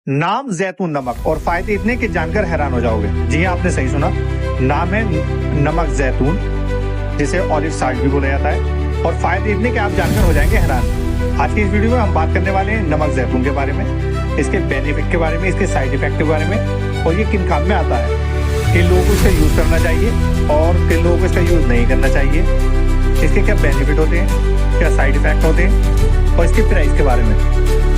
नाम जैतून नमक और फायदे इतने कि जानकर हैरान हो जाओगे। जी हाँ, आपने सही सुना। नाम है नमक जैतून, जिसे ऑलिव साल्ट भी बोला जाता है, और फायदे इतने कि आप जानकर हो जाएंगे हैरान। आज की इस वीडियो में हम बात करने वाले हैं नमक जैतून के बारे में, इसके बेनिफिट के बारे में, इसके साइड इफेक्ट के बारे में, और ये किन काम में आता है, किन लोगों को इसका यूज करना चाहिए और किन लोगों को इसका यूज नहीं करना चाहिए, इसके क्या बेनिफिट होते हैं, क्या साइड इफेक्ट होते हैं, और इसके प्राइस के बारे में,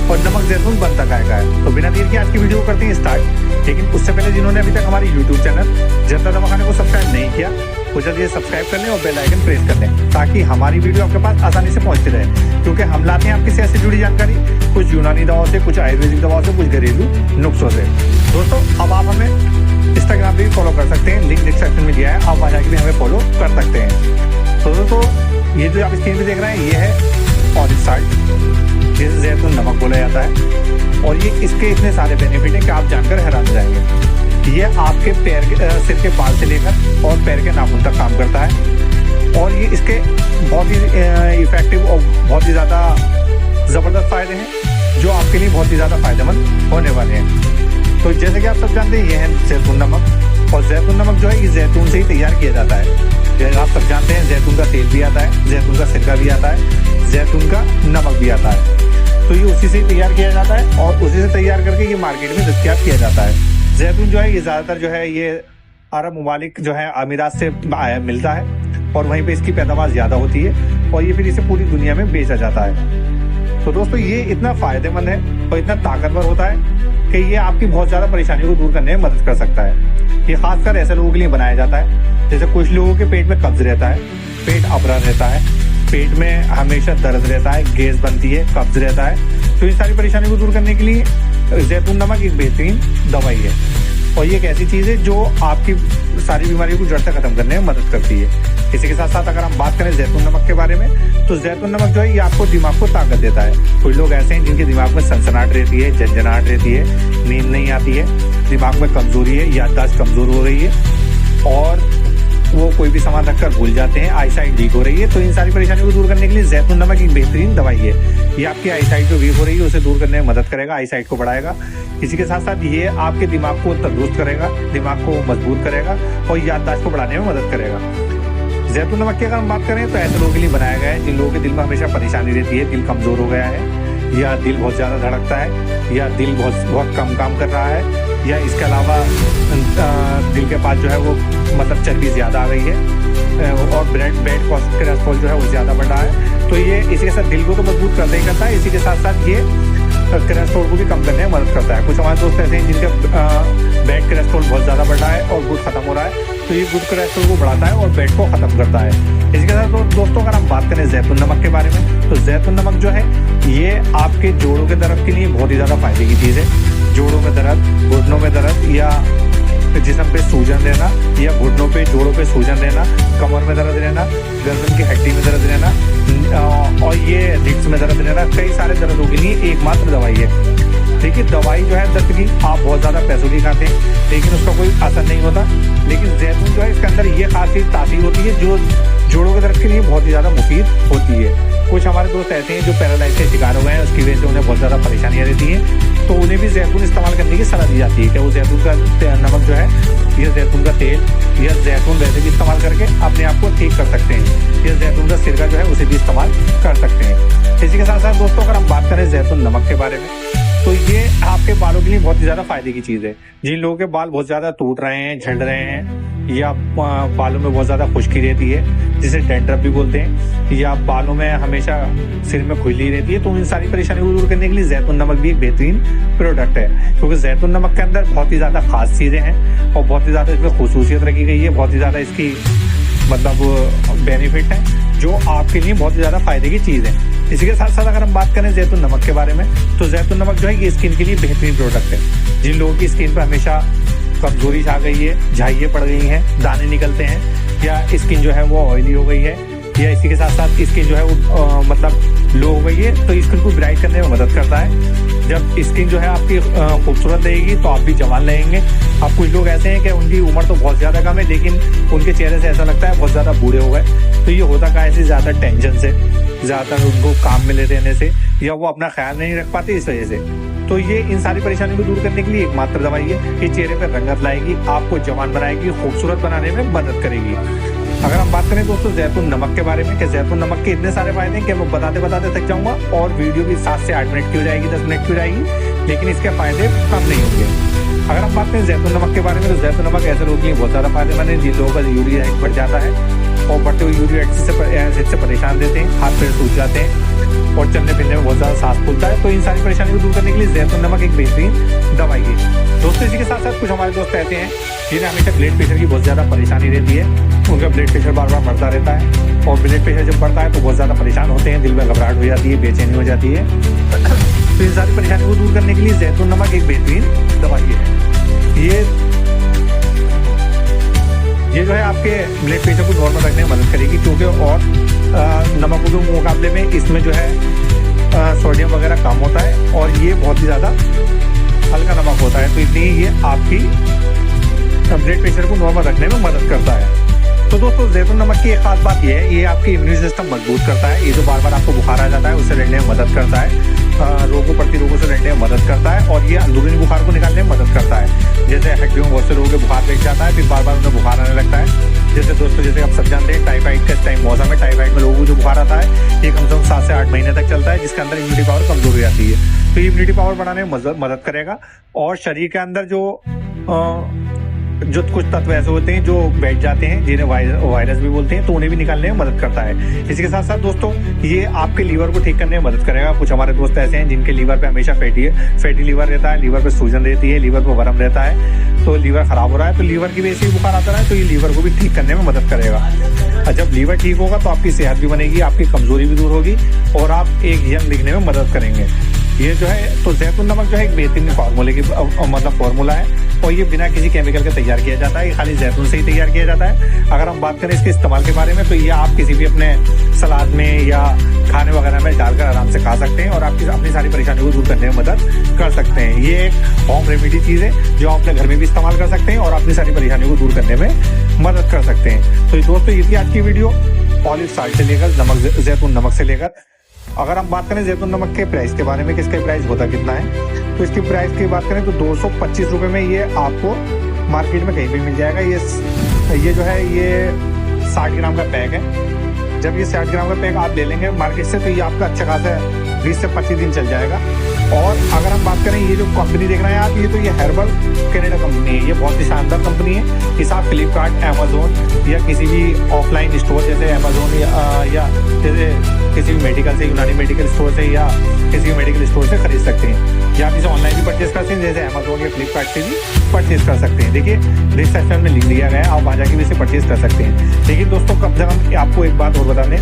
और नमक जैतून बनता का है। तो बिना देर के आज की वीडियो को करते हैं स्टार्ट। लेकिन उससे पहले जिन्होंने अभी तक हमारी यूट्यूब चैनल जनता दवाखाने को सब्सक्राइब नहीं किया, वो जल्दी सब्सक्राइब कर लें और बेल आइकन प्रेस कर लें, ताकि हमारी वीडियो आपके पास आसानी से पहुंचती रहे। क्योंकि हम लाते हैं आपकी सेहत से जुड़ी जानकारी, कुछ यूनानी दवाओं से, कुछ आयुर्वेदिक दवाओं से, कुछ घरेलू नुस्खों से। दोस्तों, अब आप हमें इंस्टाग्राम पे भी फॉलो कर सकते हैं, लिंक डिस्क्रिप्शन में दिया है, आप वहाँ जाके भी हमें फॉलो कर सकते हैं। तो दोस्तों, ये जो आप स्क्रीन पे देख रहे हैं, ये है ऑलिव साल्ट, जिसे जैतून नमक बोला जाता है, और ये इसके इतने सारे बेनिफिट हैं कि आप जानकर हैरान हो जाएंगे। ये आपके पैर के सिर के बाल से लेकर और पैर के नाखून तक काम करता है, और ये इसके बहुत ही इफेक्टिव और बहुत ही ज़्यादा ज़बरदस्त फायदे हैं, जो आपके लिए बहुत ही ज़्यादा फायदेमंद होने वाले हैं। तो जैसे कि आप सब जानते हैं, ये है जैतून नमक, और जैतून नमक जो है ये जैतून से ही तैयार किया जाता है। जैसे आप सब जानते हैं, जैतून का तेल भी आता है, जैतून का सिरका भी आता है, जैतून का नमक भी आता है। तो ये उसी से तैयार किया जाता है, और उसी से तैयार करके ये मार्केट में दस्तयाब किया जाता है। जैतून जो है ये ज़्यादातर जो है ये अरब ममालिक जो है अमीरात से मिलता है, और वहीं पे इसकी पैदावार ज़्यादा होती है, और ये फिर इसे पूरी दुनिया में बेचा जाता है। तो दोस्तों, ये इतना फ़ायदेमंद है और इतना ताकतवर होता है कि ये आपकी बहुत ज़्यादा परेशानियों को दूर करने में मदद कर सकता है। ये खासकर ऐसे लोगों के लिए बनाया जाता है, जैसे कुछ लोगों के पेट में कब्ज रहता है, पेट अबरा रहता है, पेट में हमेशा दर्द रहता है, गैस बनती है, कब्ज रहता है। तो इन सारी परेशानियों को दूर करने के लिए जैतून नमक एक बेहतरीन दवाई है, और ये एक ऐसी चीज़ है जो आपकी सारी बीमारियों को जड़ से खत्म करने में मदद करती है। इसी के साथ साथ अगर हम बात करें जैतून नमक के बारे में, तो जैतून नमक जो है ये आपको दिमाग को ताकत देता है। कुछ लोग ऐसे हैं जिनके दिमाग में सनसनाहट रहती है, झंझनाहट रहती है, नींद नहीं आती है, दिमाग में कमजोरी है, याददाश्त कमजोर हो रही है, और वो कोई भी सामान रखकर भूल जाते हैं, आई साइट वीक हो रही है। तो इन सारी परेशानियों को दूर करने के लिए जैतून नमक एक बेहतरीन दवाई है। ये आपकी आई साइट जो वीक हो रही है उसे दूर करने में मदद करेगा, आई साइट को बढ़ाएगा। इसी के साथ साथ ये आपके दिमाग को तंदुरुस्त करेगा, दिमाग को मजबूत करेगा, और याददाश्त को बढ़ाने में मदद करेगा। जैतून नमक की अगर हम बात करें तो ऐसे लोगों के लिए बनाया गया है जिन लोगों के दिल में हमेशा परेशानी रहती है, दिल कमजोर हो गया है, या दिल बहुत ज़्यादा धड़कता है, या दिल बहुत कम काम कर रहा है, या इसके अलावा दिल के पास जो है वो मतलब चर्बी ज़्यादा आ गई है, और बेड कोलेस्ट्रॉल जो है वो ज़्यादा बढ़ रहा है। तो ये इसी के साथ दिल को तो मजबूत करता ही करता है, इसी के साथ साथ ये कोलेस्ट्रॉल को भी कम करने में मदद करता है। कुछ हमारे दोस्त ऐसे हैं जिनके बेड कोलेस्ट्रॉल बहुत ज़्यादा बढ़ रहा है और गुड खत्म हो रहा है, तो ये गुड कोलेस्ट्रॉल को बढ़ाता है और बेड को ख़त्म करता है। इसी के साथ दोस्तों, अगर हम बात करें जैतून नमक के बारे में, तो जैतून नमक जो है ये आपके जोड़ों के दर्द के लिए बहुत ही ज़्यादा फायदे की चीज़ है। जोड़ों में दर्द, घुटनों में दर्द, या जिस्म पे सूजन रहना, या घुटनों पे जोड़ों पे सूजन रहना, कमर में दर्द रहना, गर्दन की हड्डी में दर्द रहना, और ये रिक्स में दर्द रहना, कई सारे दर्दों के लिए एकमात्र दवाई है। देखिए, दवाई जो है दर्द की आप बहुत ज़्यादा पैसों की खाते हैं, लेकिन उसका कोई असर नहीं होता। लेकिन जैतून जो है इसके अंदर ये खासी तासीर होती है जो जोड़ों के दर्द के लिए बहुत ही ज़्यादा मुफीद होती है। कुछ हमारे दोस्त ऐसे हैं जो पैरालाइज के शिकार हो गए हैं, उसकी वजह से उन्हें बहुत ज़्यादा परेशानियाँ रहती हैं, तो उन्हें भी जैतून इस्तेमाल करने की सलाह दी जाती है कि वो जैतून का नमक जो है, या जैतून का तेल, या जैतून वैसे भी इस्तेमाल करके अपने आप को ठीक कर सकते हैं, या जैतून का सिरका जो है उसे भी इस्तेमाल कर सकते हैं। इसी के साथ साथ दोस्तों, अगर हम बात करें जैतून नमक के बारे में, तो ये आपके बालों के लिए बहुत ही ज़्यादा फायदे की चीज़ है। जिन लोगों के बाल बहुत ज़्यादा टूट रहे हैं, झड़ रहे हैं, या बालों में बहुत ज़्यादा खुश्की रहती है, जिसे डैंड्रफ भी बोलते हैं, या बालों में हमेशा सिर में खुजली रहती है, तो इन सारी परेशानियों को दूर करने के लिए जैतून नमक भी एक बेहतरीन प्रोडक्ट है। क्योंकि जैतून नमक के अंदर बहुत ही ज़्यादा खास चीज़ें हैं, और बहुत ही ज़्यादा इसमें खुसूसियत रखी गई है, बहुत ही ज़्यादा इसकी मतलब बेनिफिट है, जो आपके लिए बहुत ही ज़्यादा फायदे की चीज़ है। इसी के साथ साथ अगर हम बात करें जैतून नमक के बारे में, तो जैतून नमक जो है ये स्किन के लिए बेहतरीन प्रोडक्ट है। जिन लोगों की स्किन पर हमेशा कमजोरी छा गई है, झाइयाँ पड़ गई हैं, दाने निकलते हैं, या स्किन जो है वो ऑयली हो गई है, या इसी के साथ साथ स्किन जो है वो मतलब लो हो गई है, तो स्किन को ब्राइट करने में मदद करता है। जब स्किन जो है आपकी खूबसूरत रहेगी तो आप भी जवान लगेंगे। अब कुछ लोग ऐसे हैं कि उनकी उम्र तो बहुत ज़्यादा कम है, लेकिन उनके चेहरे से ऐसा लगता है बहुत ज़्यादा बूढ़े हो गए। तो ये होता क्या है, ऐसे ज़्यादा टेंशन से, ज़्यादातर उनको काम में रहने से, या वो अपना ख्याल नहीं रख पाते इस वजह से। तो ये इन सारी परेशानियों को दूर करने के लिए एकमात्र दवाई है कि चेहरे पर रंगत लाएगी, आपको जवान बनाएगी, खूबसूरत बनाने में मदद करेगी। अगर हम बात करें दोस्तों जैतून नमक के बारे में, कि जैतून नमक के इतने सारे फायदे हैं कि मैं बताते बताते थक जाऊंगा और वीडियो भी 7 से 8 मिनट की हो जाएगी, 10 मिनट की हो जाएगी, लेकिन इसके फायदे कम नहीं होंगे। अगर हम बात करें जैतून नमक के बारे में, तो जैतून नमक ऐसे लोगों के लिए बहुत ज़्यादा फायदेमंद है जिन लोगों का यूरिया एसिड बढ़ जाता है और बढ़ते हुए यूरिया एसिड से परेशान रहते हैं, हाथ पैर सूज जाते हैं और चलने फिरने में बहुत ज़्यादा सांस फूलता है। तो इन सारी परेशानियों को दूर करने के लिए जैतून नमक एक बेहतरीन दवाई है। दोस्तों इसी के साथ साथ कुछ हमारे दोस्त ऐसे हैं जिन्हें हमेशा ब्लड प्रेशर की बहुत ज़्यादा परेशानी रहती है, उनका ब्लड प्रेशर बार बार बढ़ता रहता है और ब्लड प्रेशर जब बढ़ता है तो बहुत ज़्यादा परेशान होते हैं, दिल में घबराहट हो जाती है, बेचैनी हो जाती है। तो इन सारी परेशानियों को दूर करने के लिए जैतून नमक एक बेहतरीन दवाई है। ये जो है आपके ब्लड प्रेशर को नॉर्मल रखने में मदद करेगी, क्योंकि और नमकों के मुकाबले में इसमें जो है सोडियम वगैरह कम होता है और ये बहुत ही ज़्यादा हल्का नमक होता है, तो इसलिए ये आपकी ब्लड प्रेशर को नॉर्मल रखने में मदद करता है। तो दोस्तों जैतून नमक की एक खास बात यह है, ये आपकी इम्यून सिस्टम मजबूत करता है। ये जो बार बार आपको बुखार आ जाता है उससे लड़ने में मदद करता है, रोगों प्रतिरोगों से लड़ने में मदद करता है और ये अंदरूनी बुखार को निकालने में मदद करता है। जैसे हड्डियों में बहुत से लोगों के बुखार बैठ जाता है, फिर बार बार उन्हें बुखार आने लगता है। जैसे दोस्तों जैसे आप सब जानते हैं टाइफाइड का टाइम मौसम है, टाइफाइड में लोगों को जो बुखार आता है ये कम से कम 7 से 8 महीने तक चलता है, जिसके अंदर इम्यूनिटी पावर कमजोर हो जाती है। तो इम्यूनिटी पावर बढ़ाने में मदद करेगा और शरीर के अंदर जो कुछ तत्व ऐसे होते हैं जो बैठ जाते हैं, जिन्हें वायरस भी बोलते हैं, तो उन्हें भी निकालने में मदद करता है। इसी के साथ साथ दोस्तों ये आपके लीवर को ठीक करने में मदद करेगा। कुछ हमारे दोस्त ऐसे हैं जिनके लीवर पे हमेशा फैटी लीवर रहता है, लीवर पे सूजन रहती है, लीवर पे वर्म रहता है, तो लीवर खराब हो रहा है, तो लीवर की वजह से बुखार आता है, तो ये लीवर को भी ठीक करने में मदद करेगा। और जब लीवर ठीक होगा तो आपकी सेहत भी बनेगी, आपकी कमजोरी भी दूर होगी और आप एक यंग दिखने में मदद करेंगे। ये जो है तो जैतून नमक जो है एक बेहतरीन फार्मूले की फार्मूला है और ये बिना किसी केमिकल के तैयार किया जाता है, ये खाली जैतून से ही तैयार किया जाता है। अगर हम बात करें इसके इस्तेमाल के बारे में, तो ये आप किसी भी अपने सलाद में या खाने वगैरह में डालकर आराम से खा सकते हैं और आपकी अपनी सारी परेशानियों को दूर करने में मदद कर सकते हैं। ये एक होम रेमेडी चीज़ है जो आप अपने घर में भी इस्तेमाल कर सकते हैं और अपनी सारी परेशानियों को दूर करने में मदद कर सकते हैं। तो दोस्तों ये थी आज की वीडियो ऑलिव साल्ट से लेकर जैतून नमक से लेकर। अगर हम बात करें जैतून नमक के प्राइस के बारे में, किसके प्राइस होता कितना है, तो इसकी प्राइस की बात करें तो 225 रुपये में ये आपको मार्केट में कहीं भी मिल जाएगा। ये जो है ये 60 ग्राम का पैक है। जब ये 60 ग्राम का पैक आप ले लेंगे मार्केट से तो ये आपका अच्छा खासा 20 से 25 दिन चल जाएगा। और अगर हम बात करें ये जो कंपनी देख रहे हैं आप, ये तो ये हर्बल कनाडा कंपनी है, ये बहुत ही शानदार कंपनी है। इस आप फ्लिपकार्ट, अमेजोन या किसी भी ऑफलाइन स्टोर जैसे अमेजोन या जैसे किसी भी मेडिकल से, यूनानी मेडिकल स्टोर से या किसी भी मेडिकल स्टोर से खरीद सकते हैं, या आप इसे ऑनलाइन भी परचेज कर सकते हैं, जैसे अमेजोन या फ्लिपकार्ट से भी परचेज कर सकते हैं। देखिए डिस्क्रिप्शन में लिंक दिया गया है, आप वहाँ जाके भी इसे परचेज कर सकते हैं। लेकिन दोस्तों कम से कम आपको एक बात और बता दें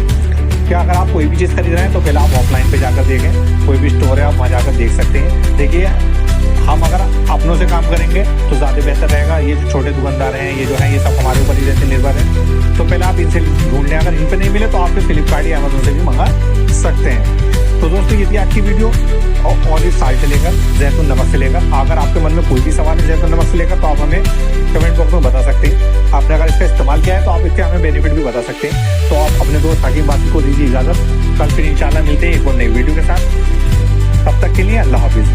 कि अगर आप कोई भी चीज़ खरीद रहे हैं तो पहले आप ऑफलाइन पे जाकर देखें, कोई भी स्टोर है आप वहाँ जाकर देख सकते हैं। देखिए हम अगर अपनों से काम करेंगे तो ज़्यादा बेहतर रहेगा। ये जो छोटे दुकानदार हैं ये जो है ये सब हमारे ऊपर ही रहते निर्भर है, तो पहले आप इनसे ढूंढ लें। अगर इन पे नहीं मिले तो आप फ्लिपकार्ट या अमेजोन से भी मंगा सकते हैं। तो दोस्तों ये थी आज की वीडियो ऑलिव साल्ट से लेकर जैतून नमक से लेकर। अगर आपके मन में कोई भी सवाल है जैतून नमक से लेकर तो आप हमें कमेंट बॉक्स में बता सकते हैं। आपने अगर इसका इस्तेमाल किया है तो आप इसके हमें बेनिफिट भी बता सकते हैं। तो आप अपने दोस्त हकीम बाकी को दीजिए इजाज़त। कल फिर इंशाल्लाह मिलते हैं एक और नई वीडियो के साथ। तब तक के लिए अल्लाह हाफिज़।